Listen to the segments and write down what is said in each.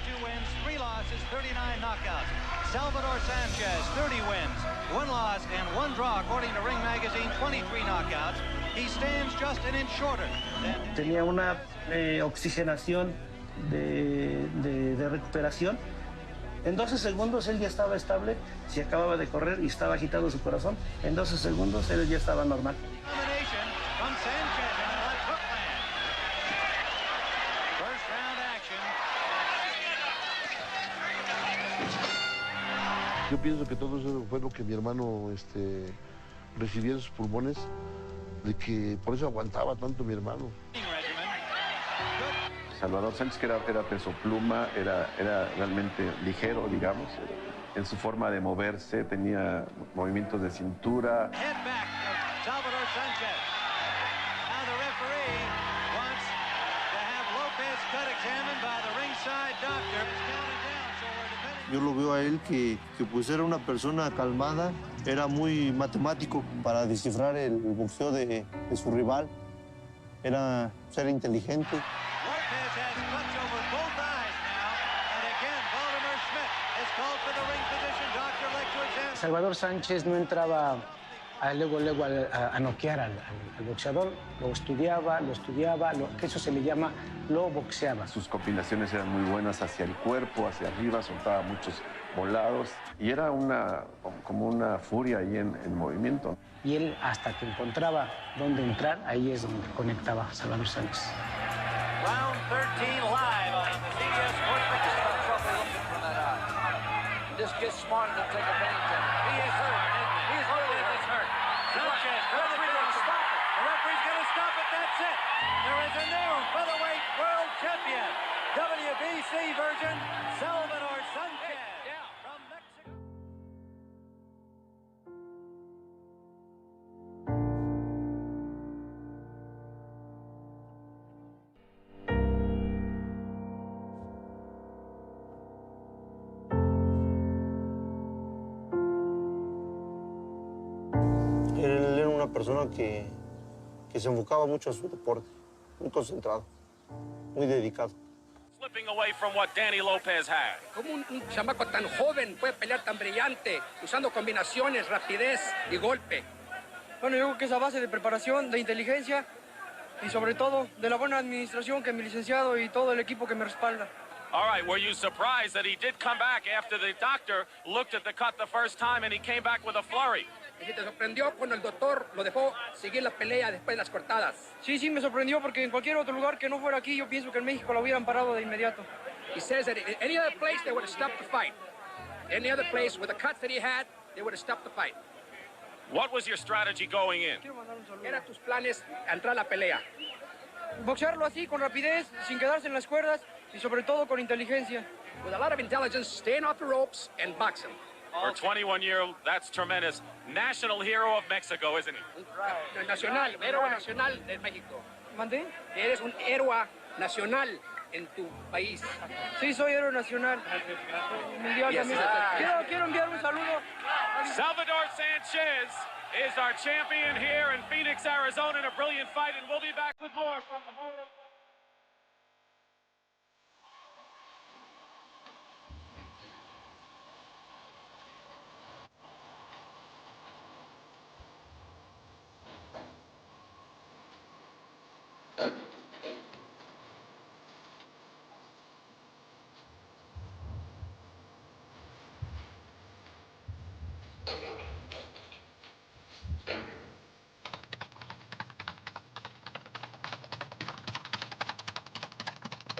32 wins, 3 losses, 39 knockouts. Salvador Sanchez, 30 wins, 1 loss, and 1 draw, according to Ring Magazine, 23 knockouts. He stands just an inch shorter than... Tenía una oxigenación de recuperación. En 12 segundos él ya estaba estable, si acababa de correr y estaba agitando su corazón, en 12 segundos él ya estaba normal. Yo pienso que todo eso fue lo que mi hermano recibía en sus pulmones, de que por eso aguantaba tanto mi hermano. Salvador Sánchez, que era peso pluma, era realmente ligero, digamos, en su forma de moverse, tenía movimientos de cintura. Salvador Sánchez. Now the referee wants to have Lopez cut examined by the ringside doctor. Yo lo veo a él que pues era una persona calmada, era muy matemático para descifrar el boxeo de su rival, era ser inteligente. Salvador Sánchez no entraba luego a noquear al boxeador, lo estudiaba, que eso se le llama, lo boxeaba. Sus combinaciones eran muy buenas hacia el cuerpo, hacia arriba, soltaba muchos volados y era como una furia ahí en movimiento. Y él, hasta que encontraba dónde entrar, ahí es donde conectaba a Salvador Sánchez. Round 13 live on the CBS Sports Mexico Trophy, looking from that eye. This kid's smart enough to take advantage of it. He is hurt, isn't he? He's hurt. Sanchez, the referee's going to stop it. The referee's going to stop it. That's it. There is a new featherweight world champion, WBC version, Salvador Sanchez from Mexico. Él era una persona que se enfocaba mucho a su deporte, muy concentrado, muy dedicado. Slipping away from what Danny Lopez had. ¿Cómo un chamaco tan joven puede pelear tan brillante, usando combinaciones, rapidez y golpe? Bueno, yo creo que es a base de preparación, de inteligencia y sobre todo de la buena administración que mi licenciado y todo el equipo que me respalda. All right, were you surprised that he did come back after the doctor looked at the cut the first time and he came back with a flurry? ¿Y te sorprendió cuando el doctor lo dejó seguir la pelea después de las cortadas? Sí, me sorprendió porque en cualquier otro lugar que no fuera aquí, yo pienso que en México lo hubieran parado de inmediato. He says that in any other place they would have stopped the fight. Any other place with the cuts that he had, they would have stopped the fight. What was your strategy going in? Quiero mandar un saludo. ¿Qué eran tus planes a entrar a la pelea? Boxearlo así, con rapidez, sin quedarse en las cuerdas y sobre todo con inteligencia. With a lot of intelligence, staying off the ropes and boxing. For a 21-year-old, that's tremendous. National hero of Mexico, isn't he? Nacional, héroe nacional de México. ¿Mandé? Eres un héroe nacional en tu país. Sí, soy héroe nacional. Mundial también. Quiero enviar un saludo. Salvador Sanchez is our champion here in Phoenix, Arizona, in a brilliant fight, and we'll be back with more from the border.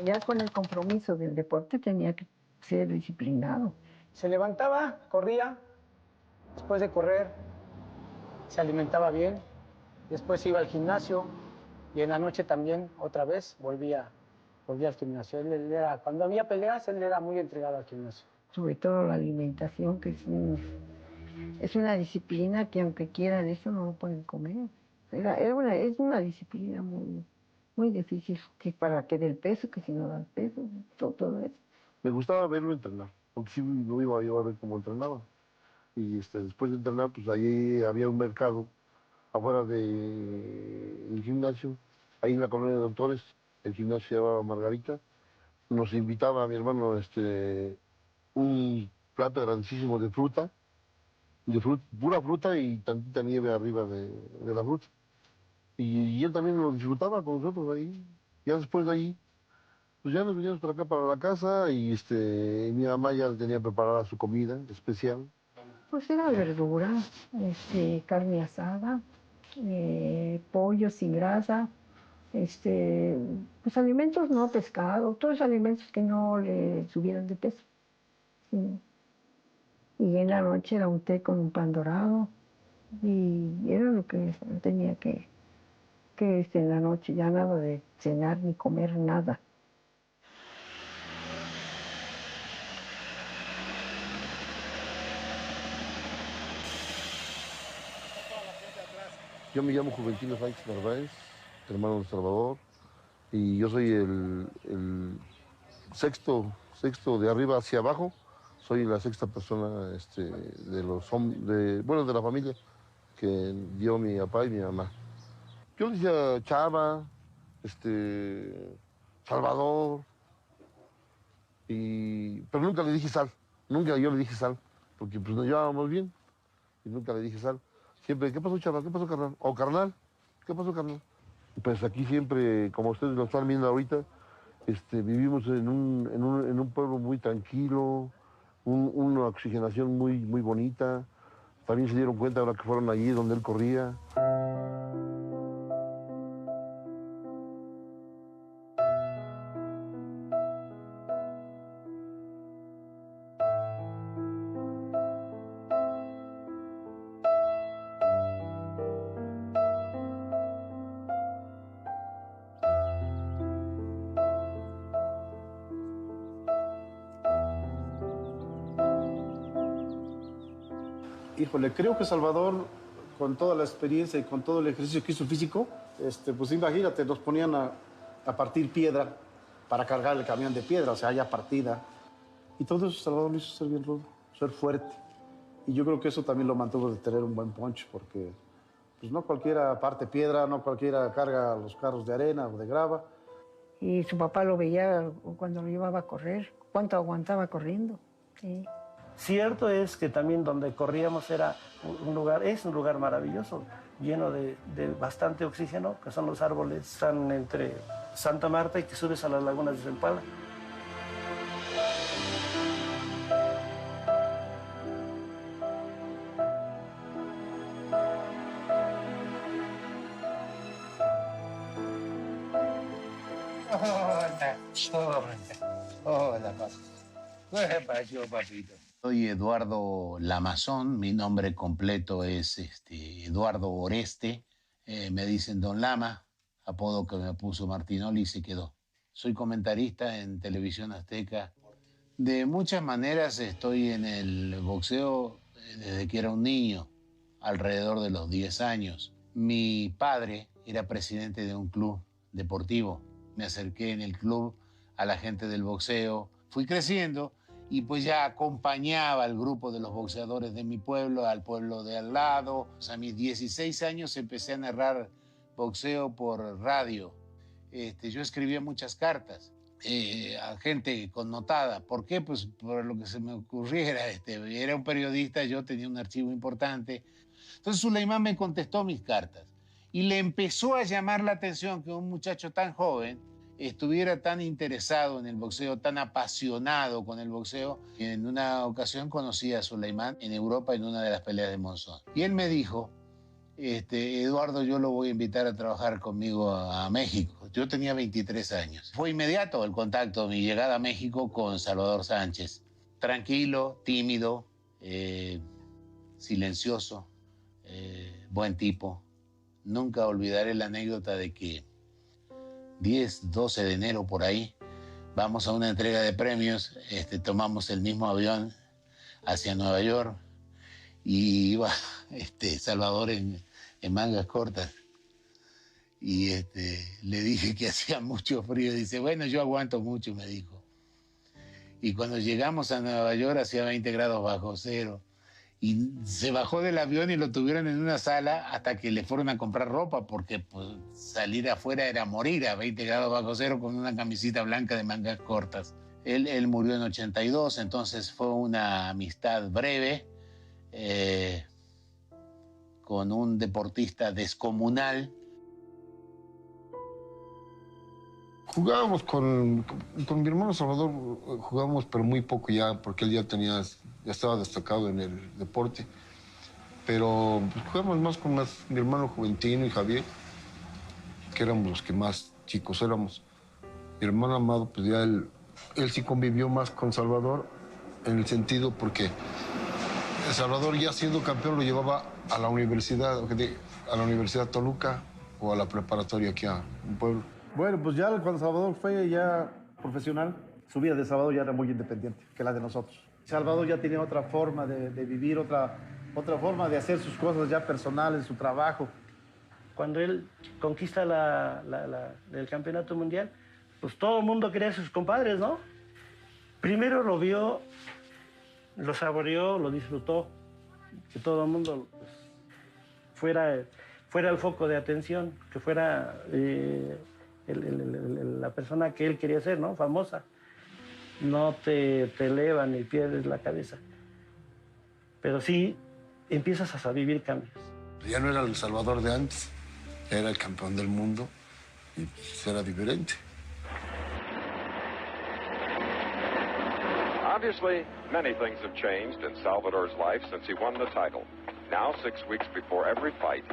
Ya con el compromiso del deporte tenía que ser disciplinado. Se levantaba, corría, después de correr se alimentaba bien, después iba al gimnasio y en la noche también otra vez volvía al gimnasio. Cuando había peleas, él era muy entregado al gimnasio. Sobre todo la alimentación, que es una disciplina que aunque quieran eso no lo pueden comer. Es una disciplina muy difícil, que para que del peso, que si no da peso, todo eso. Me gustaba verlo entrenar, porque sí lo iba yo a ver cómo entrenaba. Y después de entrenar, pues ahí había un mercado afuera del gimnasio, ahí en la colonia de Doctores, el gimnasio se llamaba Margarita, nos invitaba a mi hermano un plato grandísimo pura fruta y tantita nieve arriba de la fruta. Y él también lo disfrutaba con nosotros ahí. Ya después de ahí, pues ya nos veníamos para acá, para la casa, y mi mamá ya tenía preparada su comida especial. Pues era verdura, carne asada, pollo sin grasa, pues alimentos no pescado, todos alimentos que no le subieran de peso. Sí. Y en la noche era un té con un pan dorado y era lo que tenía que en la noche, ya nada de cenar ni comer nada. Yo me llamo Juventino Sánchez Narváez, hermano de Salvador, y yo soy el sexto de arriba hacia abajo. Soy la sexta persona de la familia que dio mi papá y mi mamá. Yo decía Chava, Salvador, pero nunca le dije Sal. Nunca yo le dije Sal, porque pues nos llevábamos bien y nunca le dije Sal. Siempre, ¿qué pasó, Chava? ¿Qué pasó, carnal? O carnal, ¿qué pasó, carnal? Pues aquí siempre, como ustedes lo están viendo ahorita, vivimos en un pueblo muy tranquilo, una oxigenación muy, muy bonita. También se dieron cuenta ahora que fueron allí donde él corría. Híjole, creo que Salvador, con toda la experiencia y con todo el ejercicio que hizo físico, pues imagínate, nos ponían a partir piedra para cargar el camión de piedra, o sea, ya partida. Y todo eso Salvador lo hizo ser bien rudo, ser fuerte. Y yo creo que eso también lo mantuvo de tener un buen punch, porque pues no cualquiera parte piedra, no cualquiera carga los carros de arena o de grava. Y su papá lo veía cuando lo llevaba a correr, cuánto aguantaba corriendo. Sí. Cierto es que también donde corríamos es un lugar maravilloso, lleno de bastante oxígeno, que son los árboles, están entre Santa Marta y que subes a las lagunas de Zempala. Hola, papi. ¿Qué pasó, papito? Soy Eduardo Lamazón, mi nombre completo es Eduardo Oreste, me dicen Don Lama, apodo que me puso Martinoli y se quedó. Soy comentarista en Televisión Azteca. De muchas maneras estoy en el boxeo desde que era un niño, alrededor de los 10 años. Mi padre era presidente de un club deportivo. Me acerqué en el club a la gente del boxeo. Fui creciendo y pues ya acompañaba al grupo de los boxeadores de mi pueblo, al pueblo de al lado. A mis 16 años empecé a narrar boxeo por radio. Yo escribía muchas cartas a gente connotada. ¿Por qué? Pues por lo que se me ocurriera. Era un periodista, yo tenía un archivo importante. Entonces Suleimán me contestó mis cartas y le empezó a llamar la atención que un muchacho tan joven estuviera tan interesado en el boxeo, tan apasionado con el boxeo. En una ocasión conocí a Suleimán en Europa en una de las peleas de Monzón. Y él me dijo, Eduardo, yo lo voy a invitar a trabajar conmigo a México. Yo tenía 23 años. Fue inmediato el contacto, mi llegada a México con Salvador Sánchez. Tranquilo, tímido, silencioso, buen tipo. Nunca olvidaré la anécdota de que 10, 12 de enero por ahí, vamos a una entrega de premios, tomamos el mismo avión hacia Nueva York y iba Salvador en mangas cortas y le dije que hacía mucho frío. Dice, bueno, yo aguanto mucho, me dijo. Y cuando llegamos a Nueva York hacía 20 grados bajo cero y se bajó del avión y lo tuvieron en una sala hasta que le fueron a comprar ropa, porque pues, salir afuera era morir a 20 grados bajo cero con una camisita blanca de mangas cortas. Él murió en 82, entonces fue una amistad breve con un deportista descomunal. Jugábamos con mi hermano Salvador, jugábamos pero muy poco ya, porque él ya estaba destacado en el deporte. Pero pues, jugábamos más con mi hermano Juventino y Javier, que éramos los que más chicos éramos. Mi hermano Amado, pues ya él sí convivió más con Salvador, en el sentido porque El Salvador, ya siendo campeón, lo llevaba a la universidad Toluca o a la preparatoria aquí a un pueblo. Bueno, pues ya cuando Salvador fue ya profesional, su vida de Salvador ya era muy independiente que la de nosotros. Salvador ya tenía otra forma de vivir, otra forma de hacer sus cosas ya personales, su trabajo. Cuando él conquista el campeonato mundial, pues todo el mundo quería a sus compadres, ¿no? Primero lo vio, lo saboreó, lo disfrutó, que todo el mundo pues, fuera el foco de atención, que fuera la persona que él quería ser, ¿no? Famosa. No te elevan y pierdes la cabeza. Pero sí empiezas a vivir cambios. Ya no era el Salvador de antes, ya era el campeón del mundo y pues, era diferente. Obviously, many things have changed in Salvador's life since he won the title. Now, 6 weeks before every fight,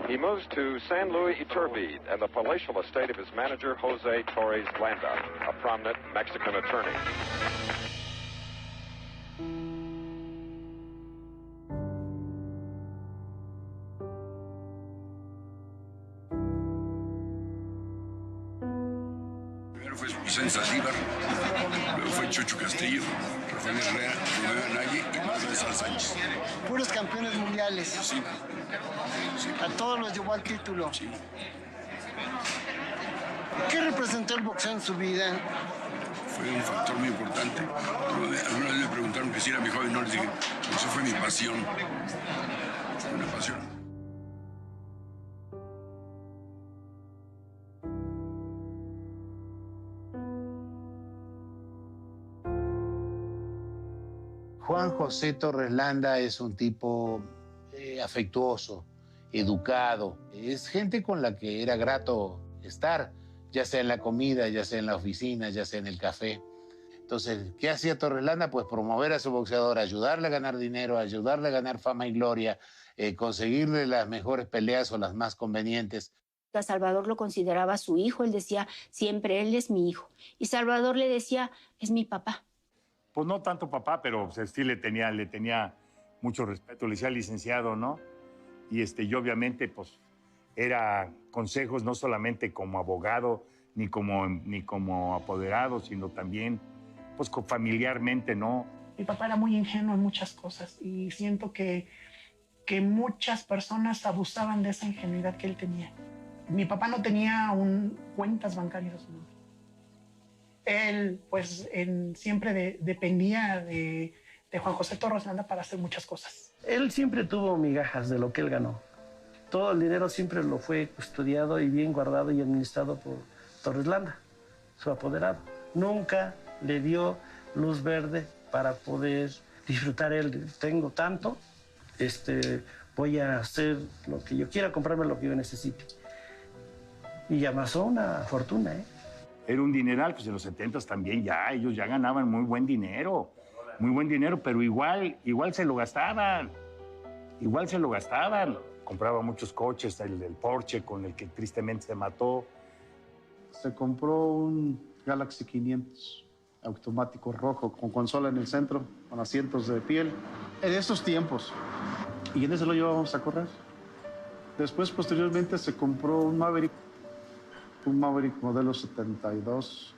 he moves to San Luis Iturbide and the palatial estate of his manager, Jose Torres Landa, a prominent Mexican attorney. Primero fue Vicente Saldívar, luego fue Chucho Castillo, Rafael Herrera, Romeo Anaya y más César Sánchez. Puros campeones mundiales. Sí. A todos los llevó al título. Sí. ¿Qué representó el boxeo en su vida? Fue un factor muy importante. Alguna vez me preguntaron que si era mi hobby, no les dije, eso fue mi pasión. Fue una pasión. Juan José Torres Landa es un tipo afectuoso, educado. Es gente con la que era grato estar, ya sea en la comida, ya sea en la oficina, ya sea en el café. Entonces, ¿qué hacía Torres Landa? Pues promover a su boxeador, ayudarle a ganar dinero, ayudarle a ganar fama y gloria, conseguirle las mejores peleas o las más convenientes. A Salvador lo consideraba su hijo, él decía siempre, él es mi hijo. Y Salvador le decía, es mi papá. Pues no tanto papá, pero pues, sí le tenía mucho respeto, le decía licenciado, ¿no? Y obviamente, pues, era consejos no solamente como abogado, ni como apoderado, sino también, pues, familiarmente, ¿no? Mi papá era muy ingenuo en muchas cosas y siento que muchas personas abusaban de esa ingenuidad que él tenía. Mi papá no tenía cuentas bancarias a su nombre. Él, pues, siempre dependía de Juan José Torres Landa para hacer muchas cosas. Él siempre tuvo migajas de lo que él ganó. Todo el dinero siempre lo fue custodiado y bien guardado y administrado por Torres Landa, su apoderado. Nunca le dio luz verde para poder disfrutar él. Tengo tanto, voy a hacer lo que yo quiera, comprarme lo que yo necesite. Y amasó una fortuna, ¿eh? Era un dineral, pues en los 70s también ellos ya ganaban muy buen dinero, pero igual se lo gastaban, Compraba muchos coches, el Porsche con el que tristemente se mató. Se compró un Galaxy 500 automático rojo con consola en el centro, con asientos de piel. En esos tiempos. Y en ese lo llevábamos a correr. Después, posteriormente, se compró un Maverick modelo 72.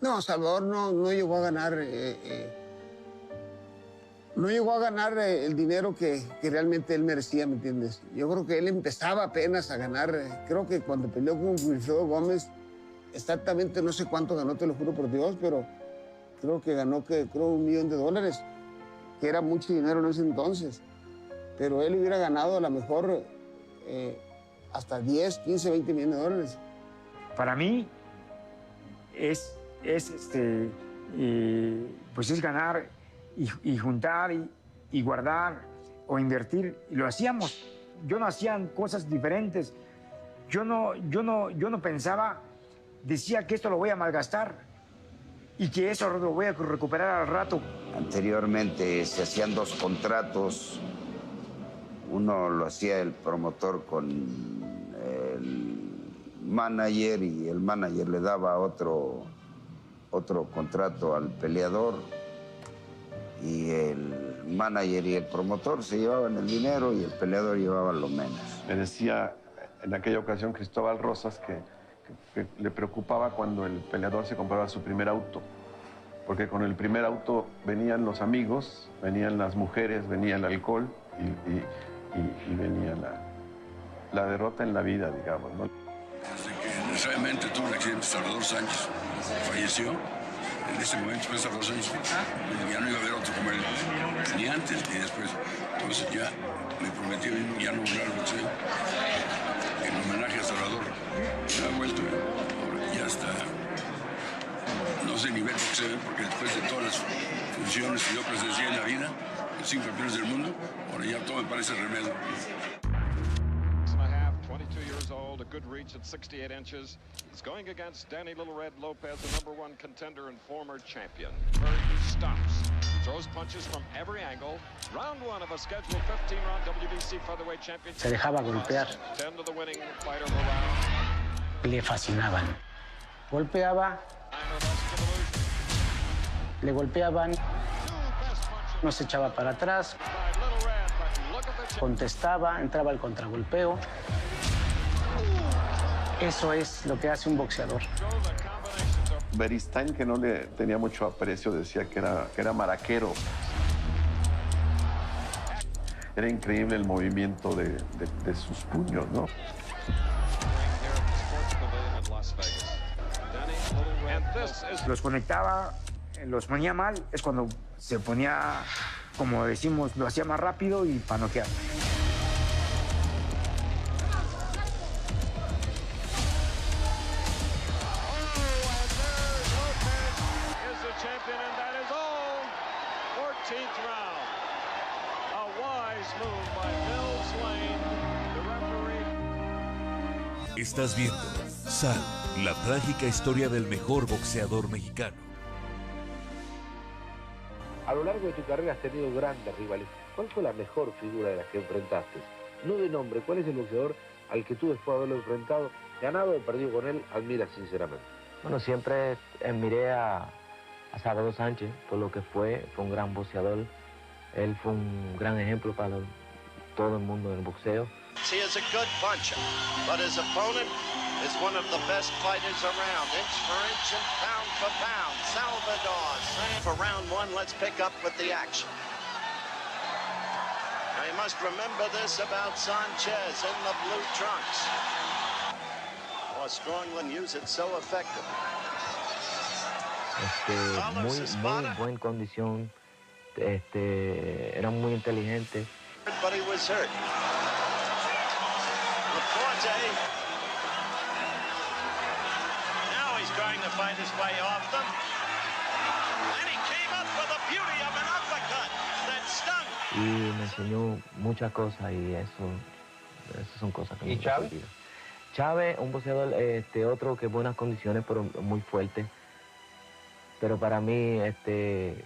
No, Salvador no llegó a ganar el dinero que realmente él merecía, ¿me entiendes? Yo creo que él empezaba apenas a ganar, creo que cuando peleó con Wilfredo Gómez, exactamente no sé cuánto ganó, te lo juro por Dios, pero creo que ganó $1 millón. que era mucho dinero en ese entonces, pero él hubiera ganado a lo mejor hasta 10, 15, 20 millones de dólares. Para mí es ganar y juntar y guardar o invertir. Y lo hacíamos. Yo no hacía cosas diferentes. Yo no pensaba, decía que esto lo voy a malgastar y que eso lo voy a recuperar al rato. Anteriormente se hacían 2 contratos. Uno lo hacía el promotor con el manager y el manager le daba otro contrato al peleador y el manager y el promotor se llevaban el dinero y el peleador llevaba lo menos. Me decía en aquella ocasión Cristóbal Rosas que le preocupaba cuando el peleador se compraba su primer auto, porque con el primer auto venían los amigos, venían las mujeres, venía el alcohol y venía la derrota en la vida, digamos, ¿no? Desde que necesariamente tuvo un accidente, Salvador Sánchez falleció. En ese momento, después de Salvador Sánchez, ya no iba a haber otro como él, ni antes ni después. Entonces ya me prometí ya no volver al boxeo. En homenaje a Salvador, me ha vuelto, ahora ya está. No sé nivel boxeo, porque después de todas las funciones que yo presencié en la vida, los 5 campeones del mundo, ahora ya todo me parece remedio. 22 years old, a good reach at 68 inches. He's going against Danny Little Red Lopez, the #1 contender and former champion. Berg stops, throws punches from every angle. Round 1 of a scheduled 15-round WBC featherweight championship. Se dejaba golpear. 10 to the winning fighter of the round. Le fascinaban. Golpeaba, le golpeaban, no se echaba para atrás, contestaba, entraba al contragolpeo. Eso es lo que hace un boxeador. Beristain, que no le tenía mucho aprecio, decía que era maraquero. Era increíble el movimiento de sus puños, ¿no? Los conectaba, los ponía mal, es cuando se ponía, como decimos, lo hacía más rápido y para noquear. Estás viendo Sal, la trágica historia del mejor boxeador mexicano. A lo largo de tu carrera has tenido grandes rivales. ¿Cuál fue la mejor figura de las que enfrentaste? No de nombre, ¿cuál es el boxeador al que tú, después de haberlo enfrentado, ganado o perdido con él, admiras sinceramente? Bueno, siempre admiré a Salvador Sánchez por lo que fue un gran boxeador. Él fue un gran ejemplo para todo el mundo del boxeo. He is a good puncher, but his opponent is one of the best fighters around, inch for inch and pound for pound. Salvador. For round 1, let's pick up with the action. Now you must remember this about Sanchez in the blue trunks. Or Strongland used it so effectively. Muy buena condición, era muy inteligente. But he was hurt. Laforte. Now he's trying to find his way off them. And he came up with the beauty of an uppercut that stung. Y me enseñó muchas cosas y eso son cosas que ¿Y Chávez? Chávez, un boxeador, otro que buenas condiciones, pero muy fuerte. Pero para mí,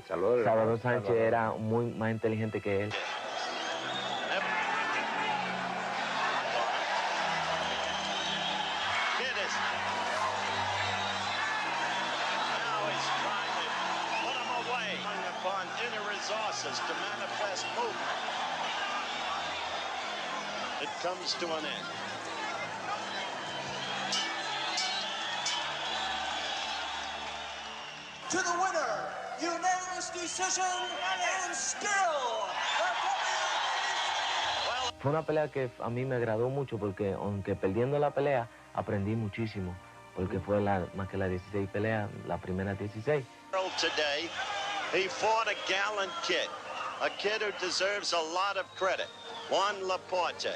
Salvador Sánchez era muy más inteligente que él. To manifest movement. It comes to an end. To the winner, unanimous decision, and still Fue una pelea que a mí me agradó mucho porque aunque perdiendo la pelea, aprendí muchísimo. Porque fue más que las 16 peleas, la primera 16. Today, he fought a gallant kid. a kid who deserves a lot of credit, Juan Laporte.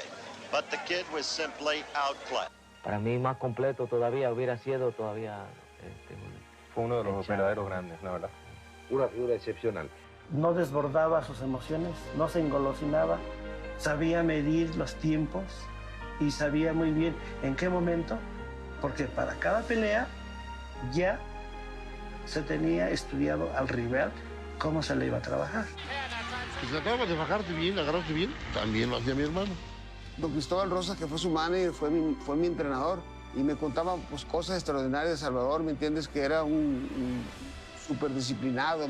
But the kid was simply outplayed. Para mí más completo todavía hubiera sido fue uno de los verdaderos grandes, la verdad. Una figura excepcional. No desbordaba sus emociones, no se engolosinaba, sabía medir los tiempos y sabía muy bien en qué momento, porque para cada pelea ya se tenía estudiado al rival cómo se le iba a trabajar. Si se acaba de bajarte bien, agarrarte bien, también lo hacía mi hermano. Don Cristóbal Rosas, que fue su manager, fue mi entrenador, y me contaba pues, cosas extraordinarias de Salvador, ¿me entiendes? Que era un súper disciplinado.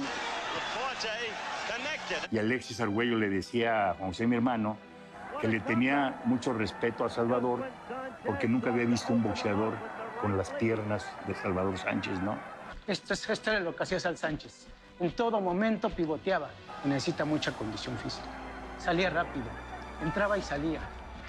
Y Alexis Argüello le decía a Juan José, mi hermano, que le tenía mucho respeto a Salvador porque nunca había visto un boxeador con las piernas de Salvador Sánchez, ¿no? Esto era lo que hacía Sal Sánchez. En todo momento pivoteaba. Necesita mucha condición física. Salía rápido. Entraba y salía.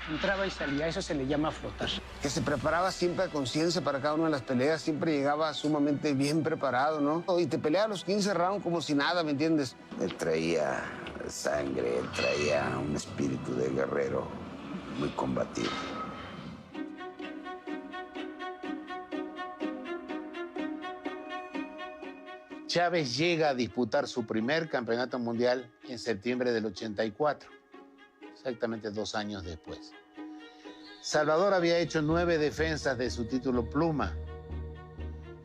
Entraba y salía. Eso se le llama flotar. Que se preparaba siempre a conciencia para cada una de las peleas. Siempre llegaba sumamente bien preparado, ¿no? Y te peleaba los 15 rounds como si nada, ¿me entiendes? Él traía sangre, él traía un espíritu de guerrero muy combativo. Chávez llega a disputar su primer campeonato mundial en septiembre del 84, exactamente 2 años después. Salvador había hecho 9 defensas de su título pluma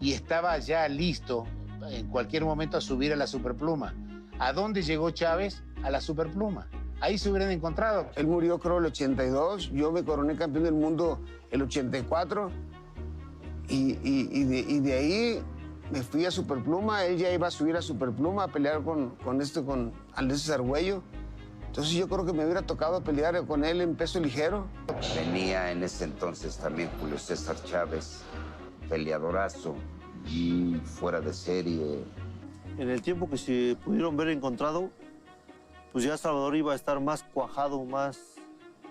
y estaba ya listo en cualquier momento a subir a la superpluma. ¿A dónde llegó Chávez? A la superpluma. Ahí se hubieran encontrado. Él murió creo el 82, yo me coroné campeón del mundo el 84 y de ahí me fui a superpluma. Él ya iba a subir a superpluma a pelear con Alexis Argüello. Entonces yo creo que me hubiera tocado pelear con él en peso ligero. Venía en ese entonces también Julio César Chávez, peleadorazo y fuera de serie. En el tiempo que se pudieron ver encontrado, pues ya Salvador iba a estar más cuajado, más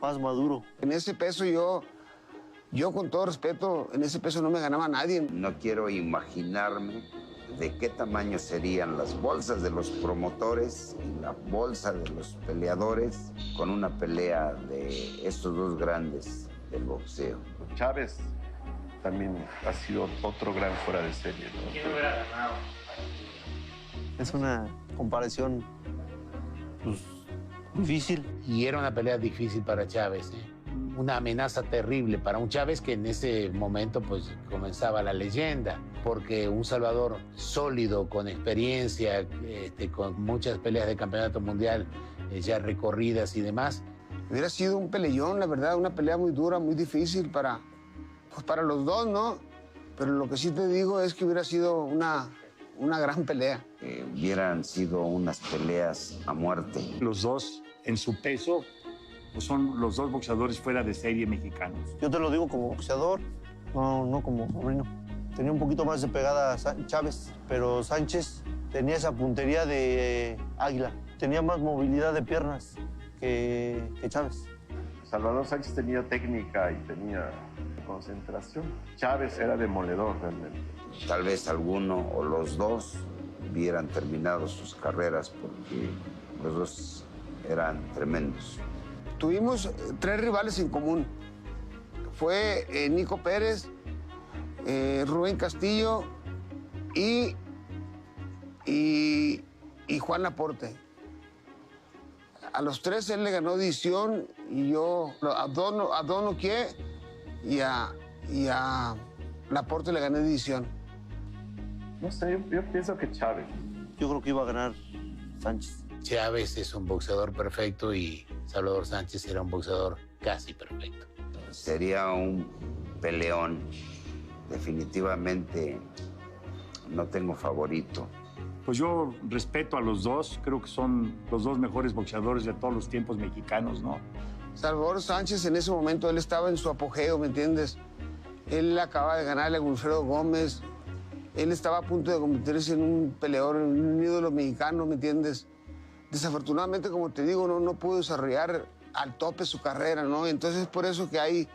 maduro. En ese peso yo con todo respeto, en ese peso no me ganaba nadie. No quiero imaginarme de qué tamaño serían las bolsas de los promotores y la bolsa de los peleadores con una pelea de estos dos grandes del boxeo. Chávez también ha sido otro gran fuera de serie, ¿no? ¿Quién hubiera ganado? Es una comparación pues, difícil. Y era una pelea difícil para Chávez, ¿eh? Una amenaza terrible para un Chávez que en ese momento pues comenzaba la leyenda, porque un Salvador sólido, con experiencia, con muchas peleas de campeonato mundial ya recorridas y demás. Hubiera sido un peleón, la verdad, una pelea muy dura, muy difícil para los dos, ¿no? Pero lo que sí te digo es que hubiera sido una gran pelea. Hubieran sido unas peleas a muerte. Los dos en su peso pues son los dos boxeadores fuera de serie mexicanos. Yo te lo digo como boxeador, no como sobrino. Tenía un poquito más de pegada Chávez, pero Sánchez tenía esa puntería de águila. Tenía más movilidad de piernas que Chávez. Salvador Sánchez tenía técnica y tenía concentración. Chávez era demoledor realmente. Tal vez alguno o los dos hubieran terminado sus carreras porque los dos eran tremendos. Tuvimos 3 rivales en común. Fue Nico Pérez, Rubén Castillo y Juan Laporte. A los 3 él le ganó decisión y yo a dos noqueé y a Laporte le gané decisión. No sé, yo pienso que Chávez. Yo creo que iba a ganar Sánchez. Chávez es un boxeador perfecto y Salvador Sánchez era un boxeador casi perfecto. Sería un peleón. Definitivamente no tengo favorito. Pues yo respeto a los dos, creo que son los dos mejores boxeadores de todos los tiempos mexicanos, ¿no? Salvador Sánchez en ese momento, él estaba en su apogeo, ¿me entiendes? Él acaba de ganarle a Wilfredo Gómez, él estaba a punto de convertirse en un peleador, en un ídolo mexicano, ¿me entiendes? Desafortunadamente, como te digo, no pudo desarrollar al tope su carrera, ¿no? Entonces es por eso que hay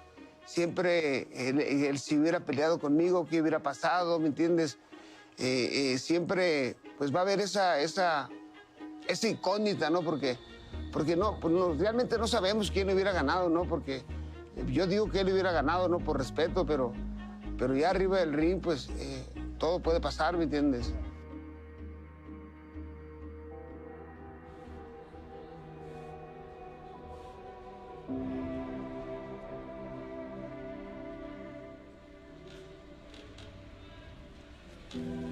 siempre, él si hubiera peleado conmigo, ¿qué hubiera pasado? ¿Me entiendes? Siempre, pues va a haber esa esa incógnita, ¿no? Porque no, pues no, realmente no sabemos quién hubiera ganado, ¿no? Porque yo digo que él hubiera ganado, ¿no? Por respeto, pero ya arriba del ring, pues todo puede pasar, ¿me entiendes?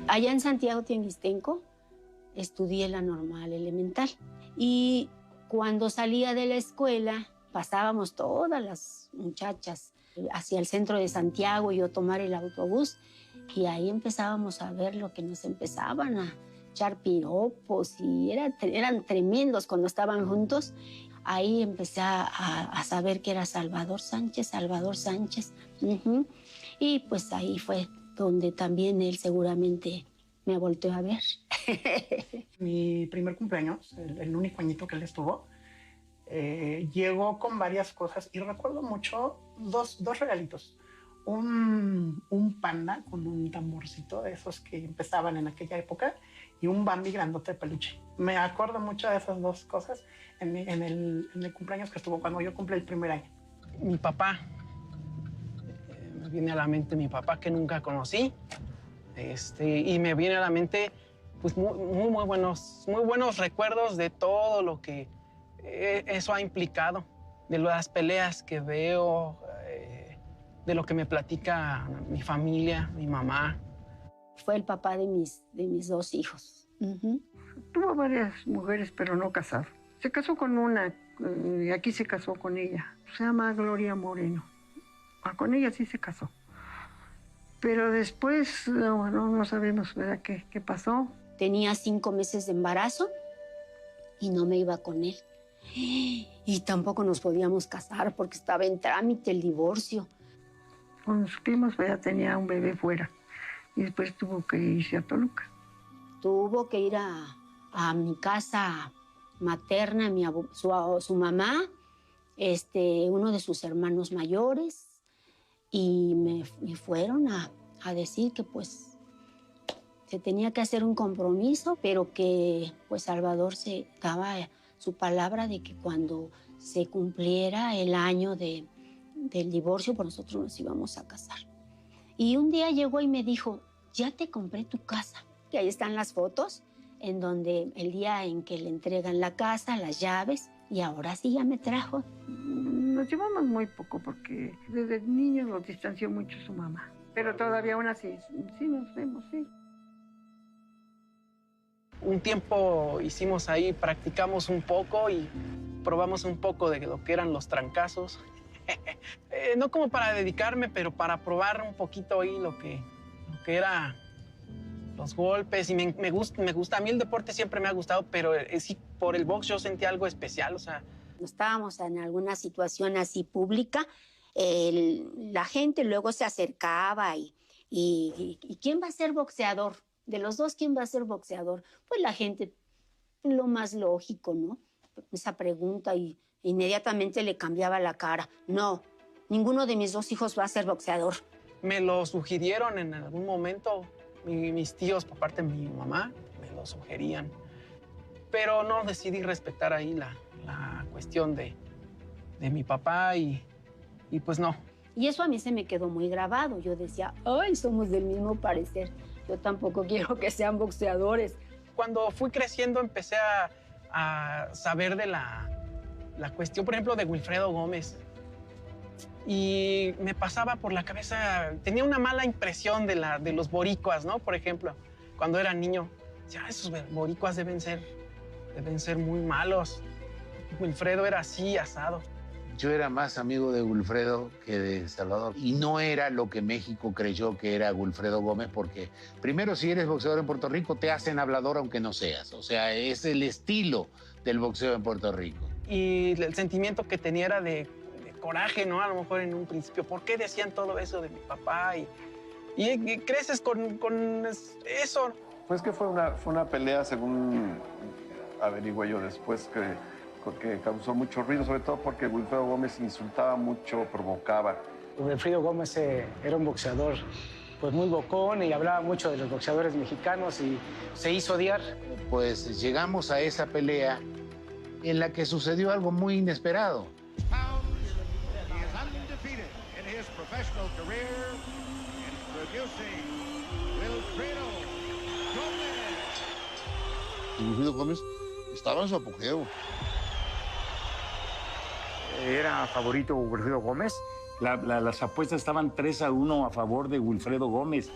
Allá en Santiago Tianguistenco estudié la normal elemental y cuando salía de la escuela pasábamos todas las muchachas hacia el centro de Santiago y yo tomar el autobús y ahí empezábamos a ver lo que nos empezaban a echar piropos y eran tremendos cuando estaban juntos. Ahí empecé a saber que era Salvador Sánchez. Y pues ahí fue donde también él seguramente me volteó a ver. Mi primer cumpleaños, el único añito que él estuvo, llegó con varias cosas y recuerdo mucho dos regalitos. Un panda con un tamborcito de esos que empezaban en aquella época y un Bambi grandote de peluche. Me acuerdo mucho de esas dos cosas en el cumpleaños que estuvo cuando yo cumplí el primer año. Mi papá, me viene a la mente mi papá que nunca conocí, y me viene a la mente pues muy buenos recuerdos de todo lo que eso ha implicado, de las peleas que veo, de lo que me platica mi familia, mi mamá. Fue el papá de mis dos hijos. Tuvo varias mujeres, pero no casado. Se casó con una, y aquí se casó con ella. Se llama Gloria Moreno. Con ella sí se casó. Pero después, no sabemos, ¿verdad?, qué pasó. Tenía 5 meses de embarazo y no me iba con él. Y tampoco nos podíamos casar porque estaba en trámite el divorcio. Cuando supimos, ya tenía un bebé fuera. Y después tuvo que irse a Toluca. Tuvo que ir a mi casa materna, su mamá, uno de sus hermanos mayores, y me fueron a decir que pues se tenía que hacer un compromiso, pero que pues Salvador se daba su palabra de que cuando se cumpliera el año del divorcio, pues nosotros nos íbamos a casar. Y un día llegó y me dijo, ya te compré tu casa. Que ahí están las fotos, en donde el día en que le entregan la casa, las llaves, y ahora sí ya me trajo. Nos llevamos muy poco porque desde niños nos distanció mucho su mamá. Pero todavía aún así, sí nos vemos, sí. Un tiempo hicimos ahí, practicamos un poco y probamos un poco de lo que eran los trancazos. No como para dedicarme, pero para probar un poquito ahí lo que era los golpes. Y me gusta, a mí el deporte siempre me ha gustado, pero sí, por el box yo sentí algo especial, o sea. Estábamos en alguna situación así pública, la gente luego se acercaba y ¿quién va a ser boxeador? De los dos, ¿quién va a ser boxeador? Pues la gente, lo más lógico, ¿no? Esa pregunta y inmediatamente le cambiaba la cara. No, ninguno de mis dos hijos va a ser boxeador. Me lo sugirieron en algún momento, mis tíos por parte de mi mamá me lo sugerían, pero no, decidí respetar ahí la cuestión de mi papá y pues no. Y eso a mí se me quedó muy grabado. Yo decía, ay, somos del mismo parecer. Yo tampoco quiero que sean boxeadores. Cuando fui creciendo empecé a saber de la cuestión, por ejemplo, de Wilfredo Gómez. Y me pasaba por la cabeza, tenía una mala impresión de los boricuas, ¿no? Por ejemplo, cuando era niño, decía, esos boricuas deben ser muy malos. Wilfredo era así, asado. Yo era más amigo de Wilfredo que de Salvador. Y no era lo que México creyó que era Wilfredo Gómez, porque primero, si eres boxeador en Puerto Rico, te hacen hablador aunque no seas. O sea, es el estilo del boxeo en Puerto Rico. Y el sentimiento que tenía era de coraje, ¿no? A lo mejor en un principio. ¿Por qué decían todo eso de mi papá? Y creces con eso. Pues que fue una pelea, según averigué yo después, que causó mucho ruido, sobre todo porque Wilfredo Gómez insultaba mucho, provocaba. Wilfredo Gómez era un boxeador pues muy bocón y hablaba mucho de los boxeadores mexicanos y se hizo odiar. Pues llegamos a esa pelea en la que sucedió algo muy inesperado. Wilfredo Gómez estaba en su apogeo. Era favorito Wilfredo Gómez. Las apuestas estaban 3-1 a favor de Wilfredo Gómez.